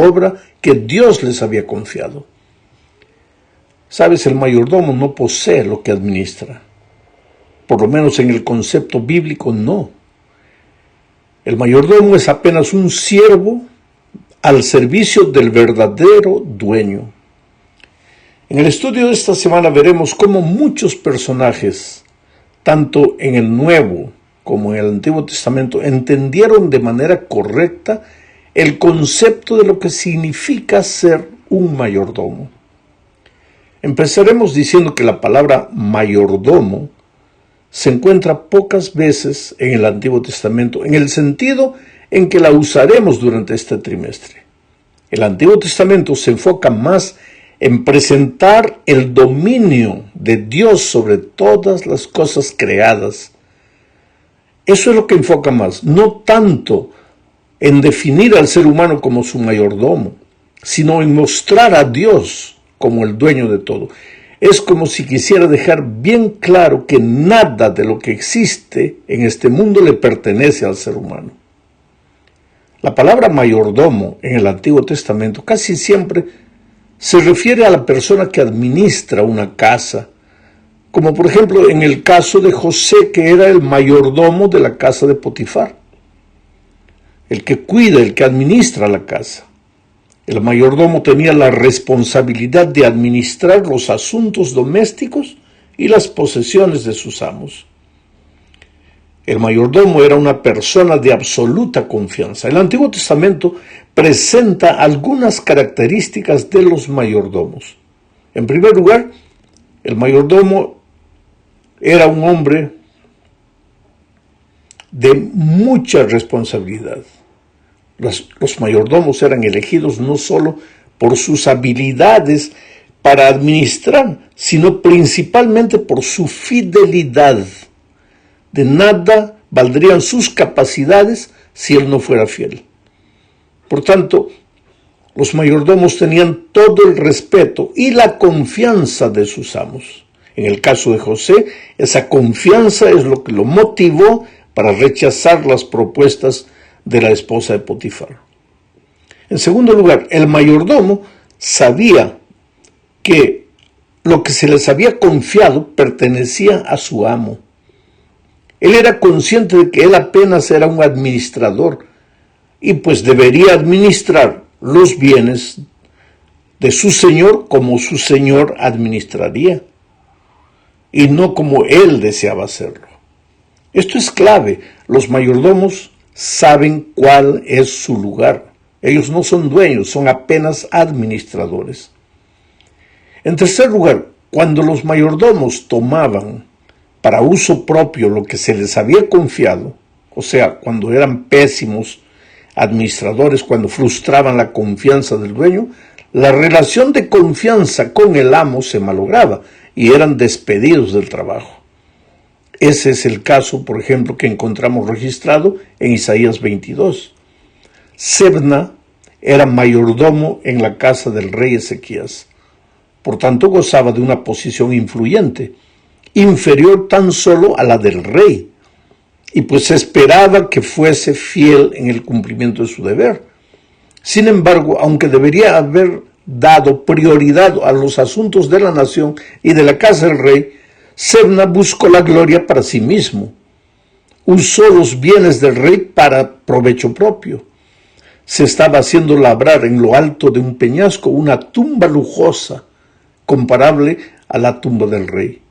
obra que Dios les había confiado. Sabes, el mayordomo no posee lo que administra. Por lo menos en el concepto bíblico, no. El mayordomo es apenas un siervo al servicio del verdadero dueño. En el estudio de esta semana veremos cómo muchos personajes, tanto en el Nuevo como en el Antiguo Testamento, entendieron de manera correcta el concepto de lo que significa ser un mayordomo. Empezaremos diciendo que la palabra mayordomo se encuentra pocas veces en el Antiguo Testamento, en el sentido en que la usaremos durante este trimestre. El Antiguo Testamento se enfoca más en presentar el dominio de Dios sobre todas las cosas creadas. Eso es lo que enfoca más, no tanto en definir al ser humano como su mayordomo, sino en mostrar a Dios como el dueño de todo. Es como si quisiera dejar bien claro que nada de lo que existe en este mundo le pertenece al ser humano. La palabra mayordomo en el Antiguo Testamento casi siempre se refiere a la persona que administra una casa, como por ejemplo en el caso de José, que era el mayordomo de la casa de Potifar, el que cuida, el que administra la casa. El mayordomo tenía la responsabilidad de administrar los asuntos domésticos y las posesiones de sus amos. El mayordomo era una persona de absoluta confianza. El Antiguo Testamento presenta algunas características de los mayordomos. En primer lugar, el mayordomo era un hombre de mucha responsabilidad. Los mayordomos eran elegidos no solo por sus habilidades para administrar, sino principalmente por su fidelidad. De nada valdrían sus capacidades si él no fuera fiel. Por tanto, los mayordomos tenían todo el respeto y la confianza de sus amos. En el caso de José, esa confianza es lo que lo motivó para rechazar las propuestas de la esposa de Potifar. En segundo lugar, el mayordomo sabía que lo que se les había confiado pertenecía a su amo. Él era consciente de que él apenas era un administrador y pues debería administrar los bienes de su señor como su señor administraría y no como él deseaba hacerlo. Esto es clave. Los mayordomos saben cuál es su lugar. Ellos no son dueños, son apenas administradores. En tercer lugar, cuando los mayordomos tomaban para uso propio lo que se les había confiado, o sea, cuando eran pésimos administradores, cuando frustraban la confianza del dueño, la relación de confianza con el amo se malograba y eran despedidos del trabajo. Ese es el caso, por ejemplo, que encontramos registrado en Isaías 22. Sebna era mayordomo en la casa del rey Ezequías. Por tanto, gozaba de una posición influyente, inferior tan solo a la del rey, y pues se esperaba que fuese fiel en el cumplimiento de su deber. Sin embargo, aunque debería haber dado prioridad a los asuntos de la nación y de la casa del rey, Sebna buscó la gloria para sí mismo. Usó los bienes del rey para provecho propio. Se estaba haciendo labrar en lo alto de un peñasco una tumba lujosa, comparable a la tumba del rey.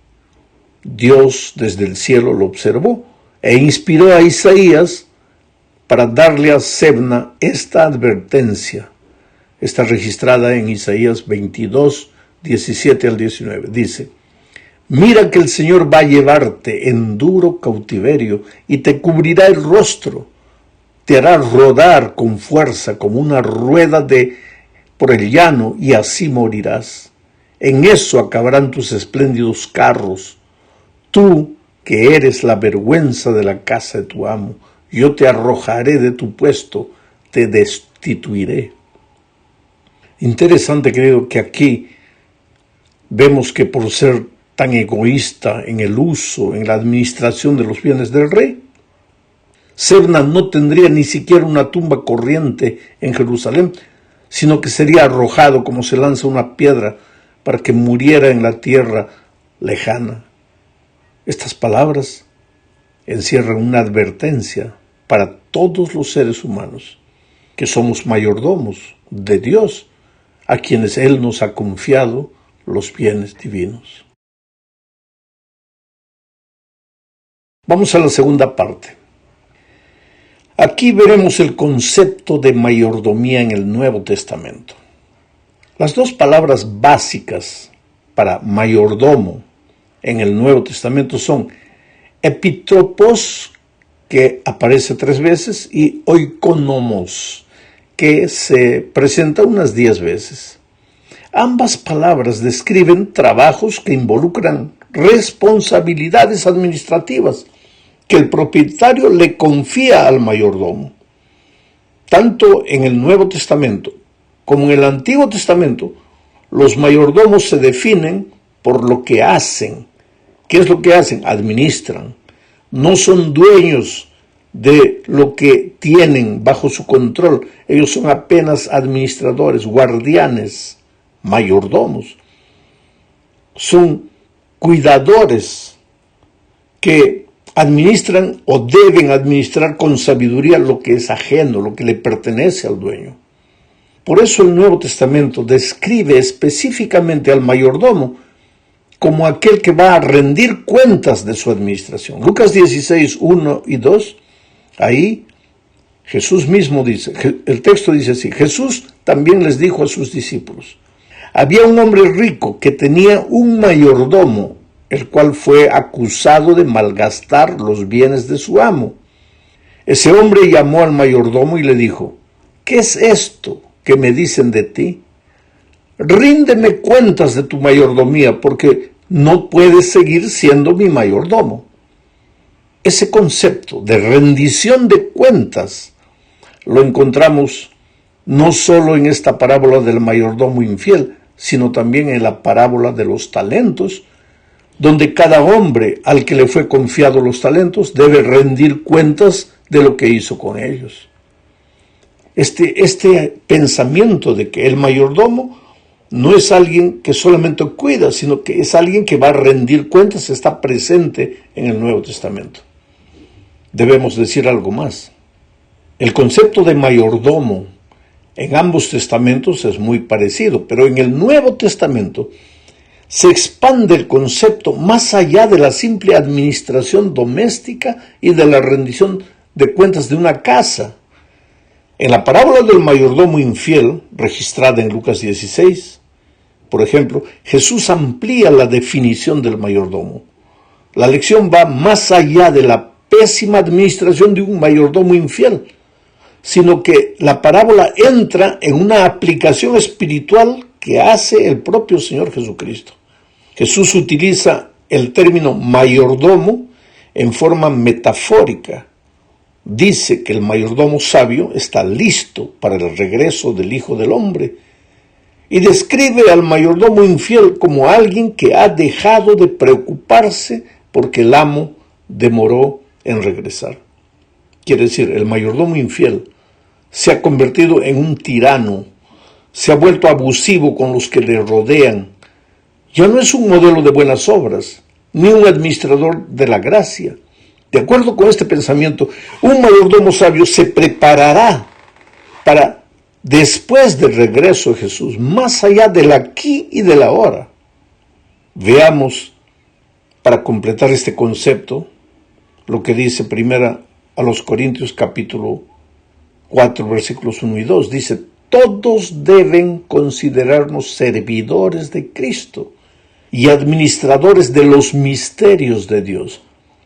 Dios desde el cielo lo observó e inspiró a Isaías para darle a Sebna esta advertencia. Está registrada en Isaías 22, 17 al 19. Dice: mira que el Señor va a llevarte en duro cautiverio y te cubrirá el rostro, te hará rodar con fuerza como una rueda por el llano y así morirás. En eso acabarán tus espléndidos carros. Tú, que eres la vergüenza de la casa de tu amo, yo te arrojaré de tu puesto, te destituiré. Interesante, creo, que aquí vemos que por ser tan egoísta en el uso, en la administración de los bienes del rey, Sebna no tendría ni siquiera una tumba corriente en Jerusalén, sino que sería arrojado como se lanza una piedra para que muriera en la tierra lejana. Estas palabras encierran una advertencia para todos los seres humanos, que somos mayordomos de Dios, a quienes Él nos ha confiado los bienes divinos. Vamos a la segunda parte. Aquí veremos el concepto de mayordomía en el Nuevo Testamento. Las dos palabras básicas para mayordomo en el Nuevo Testamento son epitropos, que aparece 3 veces, y oikonomos, que se presenta unas 10 veces. Ambas palabras describen trabajos que involucran responsabilidades administrativas que el propietario le confía al mayordomo. Tanto en el Nuevo Testamento como en el Antiguo Testamento, los mayordomos se definen por lo que hacen. ¿Qué es lo que hacen? Administran. No son dueños de lo que tienen bajo su control. Ellos son apenas administradores, guardianes, mayordomos. Son cuidadores que administran o deben administrar con sabiduría lo que es ajeno, lo que le pertenece al dueño. Por eso el Nuevo Testamento describe específicamente al mayordomo como aquel que va a rendir cuentas de su administración. Lucas 16, 1 y 2, ahí Jesús mismo dice, el texto dice así: Jesús también les dijo a sus discípulos: había un hombre rico que tenía un mayordomo, el cual fue acusado de malgastar los bienes de su amo. Ese hombre llamó al mayordomo y le dijo: ¿qué es esto que me dicen de ti? Ríndeme cuentas de tu mayordomía, porque no puedes seguir siendo mi mayordomo. Ese concepto de rendición de cuentas lo encontramos no solo en esta parábola del mayordomo infiel, sino también en la parábola de los talentos, donde cada hombre al que le fue confiado los talentos debe rendir cuentas de lo que hizo con ellos. Este pensamiento de que el mayordomo no es alguien que solamente cuida, sino que es alguien que va a rendir cuentas, está presente en el Nuevo Testamento. Debemos decir algo más. El concepto de mayordomo en ambos testamentos es muy parecido, pero en el Nuevo Testamento se expande el concepto más allá de la simple administración doméstica y de la rendición de cuentas de una casa. En la parábola del mayordomo infiel, registrada en Lucas 16, por ejemplo, Jesús amplía la definición del mayordomo. La lección va más allá de la pésima administración de un mayordomo infiel, sino que la parábola entra en una aplicación espiritual que hace el propio Señor Jesucristo. Jesús utiliza el término mayordomo en forma metafórica. Dice que el mayordomo sabio está listo para el regreso del Hijo del Hombre y describe al mayordomo infiel como alguien que ha dejado de preocuparse porque el amo demoró en regresar. Quiere decir, el mayordomo infiel se ha convertido en un tirano, se ha vuelto abusivo con los que le rodean. Ya no es un modelo de buenas obras, ni un administrador de la gracia. De acuerdo con este pensamiento, un mayordomo sabio se preparará para, después del regreso de Jesús, más allá del aquí y del ahora. Veamos, para completar este concepto, lo que dice primera a los Corintios capítulo 4, versículos 1 y 2. Dice: todos deben considerarnos servidores de Cristo y administradores de los misterios de Dios.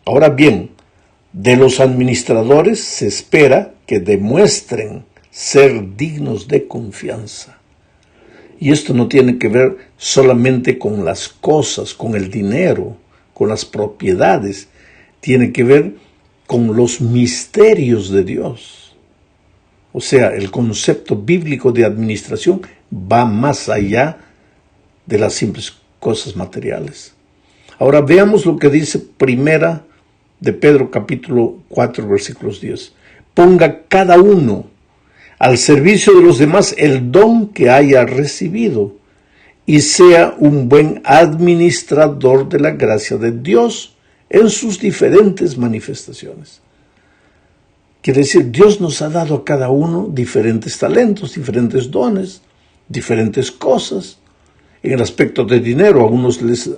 Ahora bien, de los administradores se espera que demuestren ser dignos de confianza. Y esto no tiene que ver solamente con las cosas, con el dinero, con las propiedades. Tiene que ver con los misterios de Dios. O sea, el concepto bíblico de administración va más allá de las simples cosas materiales. Ahora veamos lo que dice primera de Pedro capítulo 4 versículos 10. Ponga cada uno al servicio de los demás el don que haya recibido y sea un buen administrador de la gracia de Dios en sus diferentes manifestaciones. Quiere decir, Dios nos ha dado a cada uno diferentes talentos, diferentes dones, diferentes cosas. En el aspecto de dinero, a unos les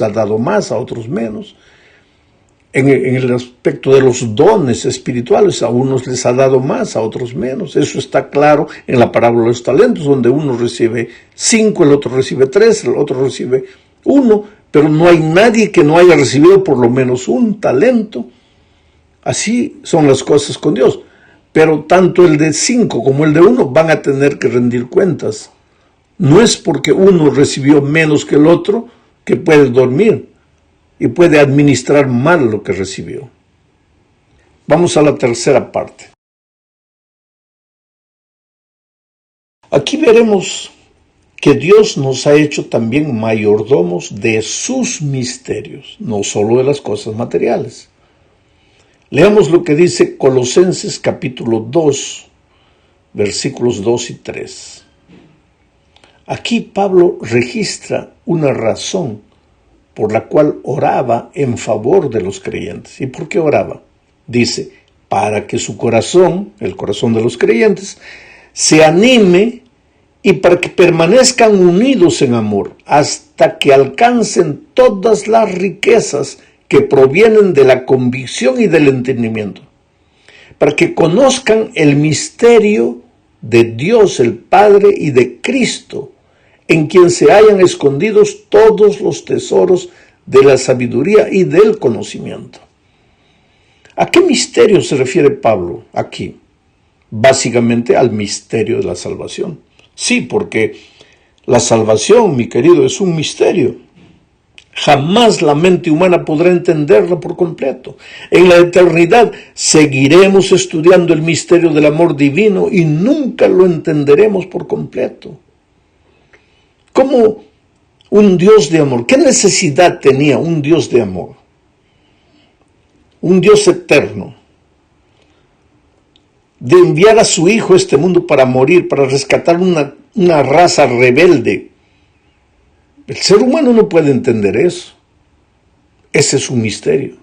ha dado más, a otros menos. En el aspecto de los dones espirituales, a unos les ha dado más, a otros menos. Eso está claro en la parábola de los talentos, donde uno recibe 5, el otro recibe 3, el otro recibe 1, pero no hay nadie que no haya recibido por lo menos un talento. Así son las cosas con Dios. Pero tanto el de 5 como el de 1 van a tener que rendir cuentas. No es porque uno recibió menos que el otro que puede dormir y puede administrar mal lo que recibió. Vamos a la tercera parte. Aquí veremos que Dios nos ha hecho también mayordomos de sus misterios, no solo de las cosas materiales. Leamos lo que dice Colosenses capítulo 2, versículos 2 y 3. Aquí Pablo registra una razón por la cual oraba en favor de los creyentes. ¿Y por qué oraba? Dice, para que su corazón, el corazón de los creyentes, se anime y para que permanezcan unidos en amor, hasta que alcancen todas las riquezas que provienen de la convicción y del entendimiento, para que conozcan el misterio de Dios el Padre y de Cristo, en quien se hallan escondidos todos los tesoros de la sabiduría y del conocimiento. ¿A qué misterio se refiere Pablo aquí? Básicamente al misterio de la salvación. Sí, porque la salvación, mi querido, es un misterio. Jamás la mente humana podrá entenderla por completo. En la eternidad seguiremos estudiando el misterio del amor divino y nunca lo entenderemos por completo. ¿Cómo un Dios de amor? ¿Qué necesidad tenía un Dios de amor? Un Dios eterno, de enviar a su Hijo a este mundo para morir, para rescatar una raza rebelde. El ser humano no puede entender eso. Ese es un misterio.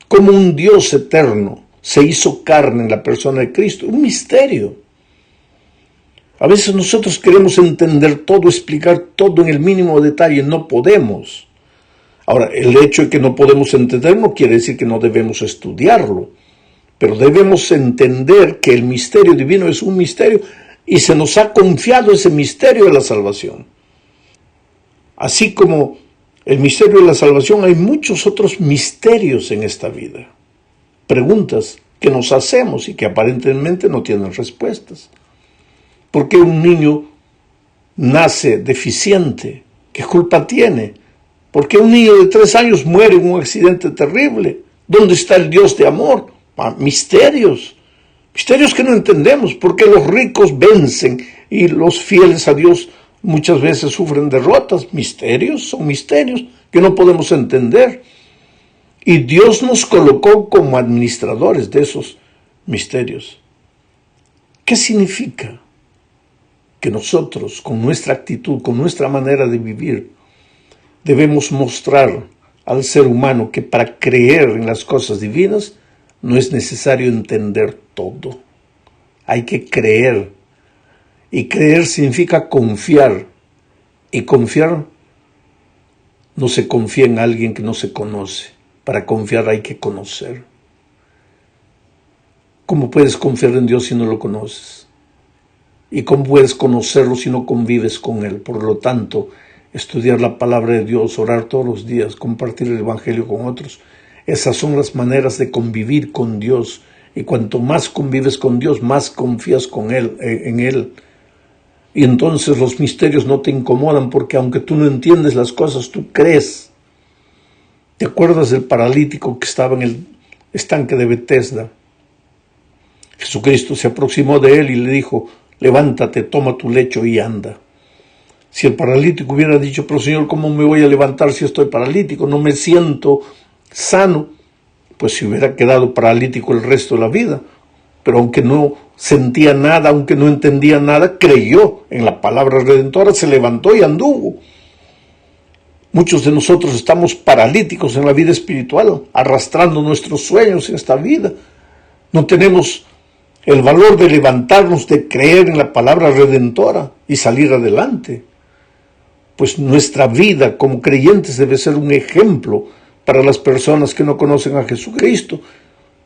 Como un Dios eterno se hizo carne en la persona de Cristo. Un misterio. A veces nosotros queremos entender todo, explicar todo en el mínimo detalle. No podemos. Ahora, el hecho de que no podemos entender no quiere decir que no debemos estudiarlo. Pero debemos entender que el misterio divino es un misterio y se nos ha confiado ese misterio de la salvación. Así como el misterio de la salvación, hay muchos otros misterios en esta vida. Preguntas que nos hacemos y que aparentemente no tienen respuestas. ¿Por qué un niño nace deficiente? ¿Qué culpa tiene? ¿Por qué un niño de 3 años muere en un accidente terrible? ¿Dónde está el Dios de amor? Misterios que no entendemos. ¿Por qué los ricos vencen y los fieles a Dios muchas veces sufren derrotas? Son misterios que no podemos entender. Y Dios nos colocó como administradores de esos misterios. ¿Qué significa? Que nosotros, con nuestra actitud, con nuestra manera de vivir, debemos mostrar al ser humano que para creer en las cosas divinas no es necesario entender todo. Hay que creer. Y creer significa confiar. Y confiar no se confía en alguien que no se conoce. Para confiar hay que conocer. ¿Cómo puedes confiar en Dios si no lo conoces? ¿Y cómo puedes conocerlo si no convives con Él? Por lo tanto, estudiar la palabra de Dios, orar todos los días, compartir el Evangelio con otros, esas son las maneras de convivir con Dios. Y cuanto más convives con Dios, más confías en Él. Y entonces los misterios no te incomodan, porque aunque tú no entiendes las cosas, tú crees. ¿Te acuerdas del paralítico que estaba en el estanque de Betesda? Jesucristo se aproximó de él y le dijo: levántate, toma tu lecho y anda. Si el paralítico hubiera dicho: pero Señor, ¿cómo me voy a levantar si estoy paralítico? No me siento sano. Pues se hubiera quedado paralítico el resto de la vida. pero aunque no sentía nada, aunque no entendía nada, creyó en la palabra redentora, se levantó y anduvo. Muchos de nosotros estamos paralíticos en la vida espiritual, arrastrando nuestros sueños en esta vida. No tenemos el valor de levantarnos, de creer en la palabra redentora y salir adelante. Pues nuestra vida como creyentes debe ser un ejemplo para las personas que no conocen a Jesucristo.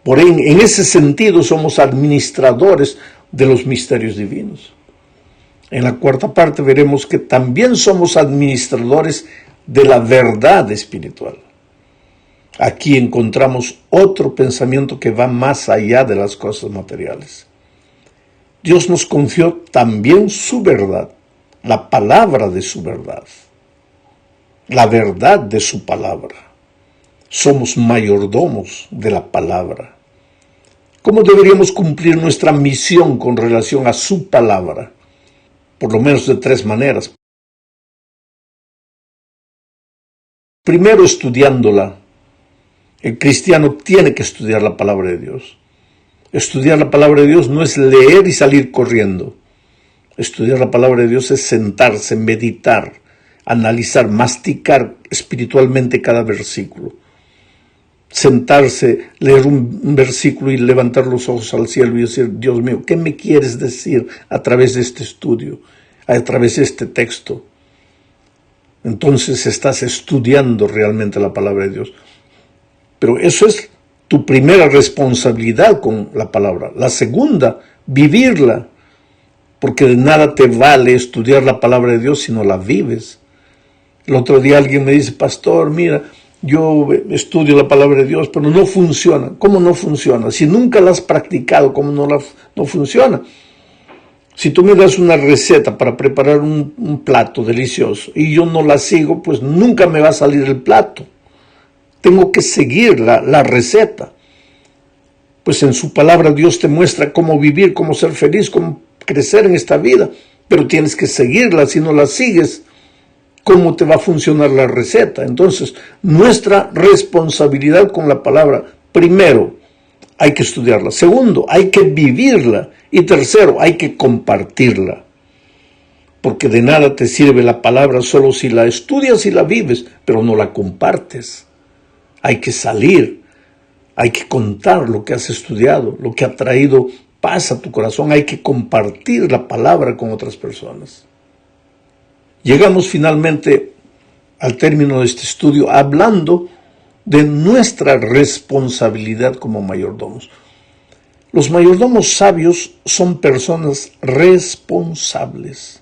Por en ese sentido somos administradores de los misterios divinos. En la cuarta parte veremos que también somos administradores de la verdad espiritual. Aquí encontramos otro pensamiento que va más allá de las cosas materiales. Dios nos confió también su verdad, la palabra de su verdad, la verdad de su palabra. Somos mayordomos de la palabra. ¿Cómo deberíamos cumplir nuestra misión con relación a su palabra? Por lo menos de 3 maneras. Primero, estudiándola. El cristiano tiene que estudiar la palabra de Dios. Estudiar la palabra de Dios no es leer y salir corriendo. Estudiar la palabra de Dios es sentarse, meditar, analizar, masticar espiritualmente cada versículo. Sentarse, leer un versículo y levantar los ojos al cielo y decir, Dios mío, ¿qué me quieres decir a través de este estudio, a través de este texto? Entonces estás estudiando realmente la palabra de Dios. Pero eso es tu primera responsabilidad con la palabra. La segunda, vivirla. Porque de nada te vale estudiar la palabra de Dios si no la vives. El otro día alguien me dice, pastor, mira, yo estudio la palabra de Dios, pero no funciona. ¿Cómo no funciona? Si nunca la has practicado, ¿cómo no funciona? Si tú me das una receta para preparar un plato delicioso y yo no la sigo, pues nunca me va a salir el plato. Tengo que seguir la receta. Pues en su palabra Dios te muestra cómo vivir, cómo ser feliz, cómo crecer en esta vida. Pero tienes que seguirla. Si no la sigues, ¿cómo te va a funcionar la receta? Entonces, nuestra responsabilidad con la palabra, primero, hay que estudiarla. Segundo, hay que vivirla. Y tercero, hay que compartirla. Porque de nada te sirve la palabra solo si la estudias y la vives, pero no la compartes. Hay que salir, hay que contar lo que has estudiado, lo que ha traído paz a tu corazón. Hay que compartir la palabra con otras personas. Llegamos finalmente al término de este estudio hablando de nuestra responsabilidad como mayordomos. Los mayordomos sabios son personas responsables.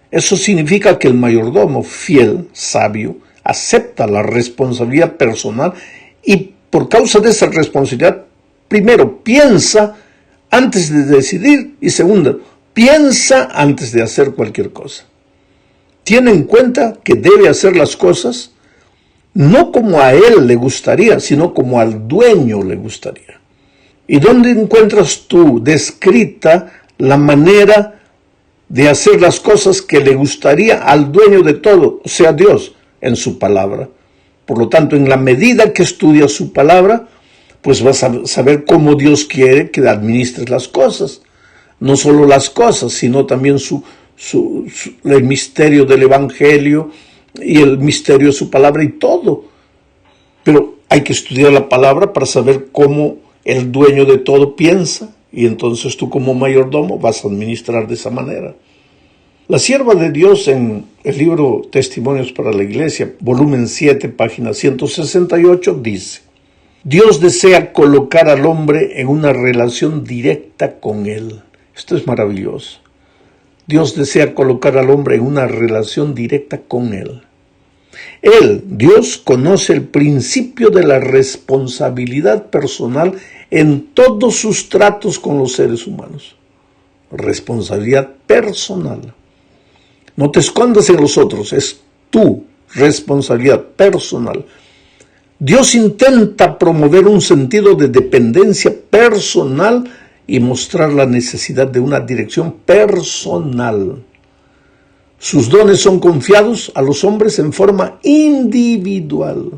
Eso significa que el mayordomo fiel, sabio, acepta la responsabilidad personal y por causa de esa responsabilidad, primero, piensa antes de decidir y segundo, piensa antes de hacer cualquier cosa. Tiene en cuenta que debe hacer las cosas no como a él le gustaría, sino como al dueño le gustaría. ¿Y dónde encuentras tú descrita la manera de hacer las cosas que le gustaría al dueño de todo, o sea Dios? En su palabra. Por lo tanto, en la medida que estudias su palabra, pues vas a saber cómo Dios quiere que administres las cosas. No solo las cosas, sino también el misterio del Evangelio y el misterio de su palabra y todo. Pero hay que estudiar la palabra para saber cómo el dueño de todo piensa, y entonces tú como mayordomo vas a administrar de esa manera. La sierva de Dios en el libro Testimonios para la Iglesia, volumen 7, página 168, dice: Dios desea colocar al hombre en una relación directa con Él. Esto es maravilloso. Dios desea colocar al hombre en una relación directa con Él. Él, Dios, conoce el principio de la responsabilidad personal en todos sus tratos con los seres humanos. Responsabilidad personal. No te escondas en los otros, es tu responsabilidad personal. Dios intenta promover un sentido de dependencia personal y mostrar la necesidad de una dirección personal. Sus dones son confiados a los hombres en forma individual.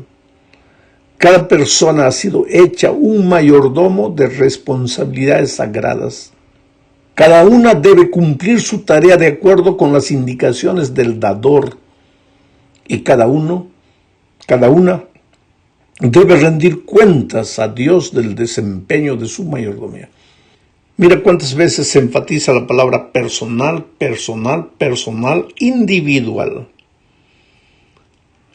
Cada persona ha sido hecha un mayordomo de responsabilidades sagradas. Cada una debe cumplir su tarea de acuerdo con las indicaciones del dador. Y cada una debe rendir cuentas a Dios del desempeño de su mayordomía. Mira cuántas veces se enfatiza la palabra personal, personal, personal, individual.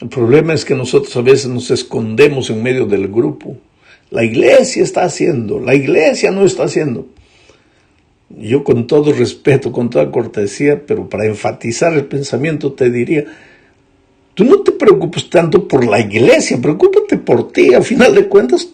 El problema es que nosotros a veces nos escondemos en medio del grupo. La iglesia está haciendo, la iglesia no está haciendo. Yo con todo respeto, con toda cortesía, pero para enfatizar el pensamiento te diría, tú no te preocupes tanto por la iglesia, preocúpate por ti, al final de cuentas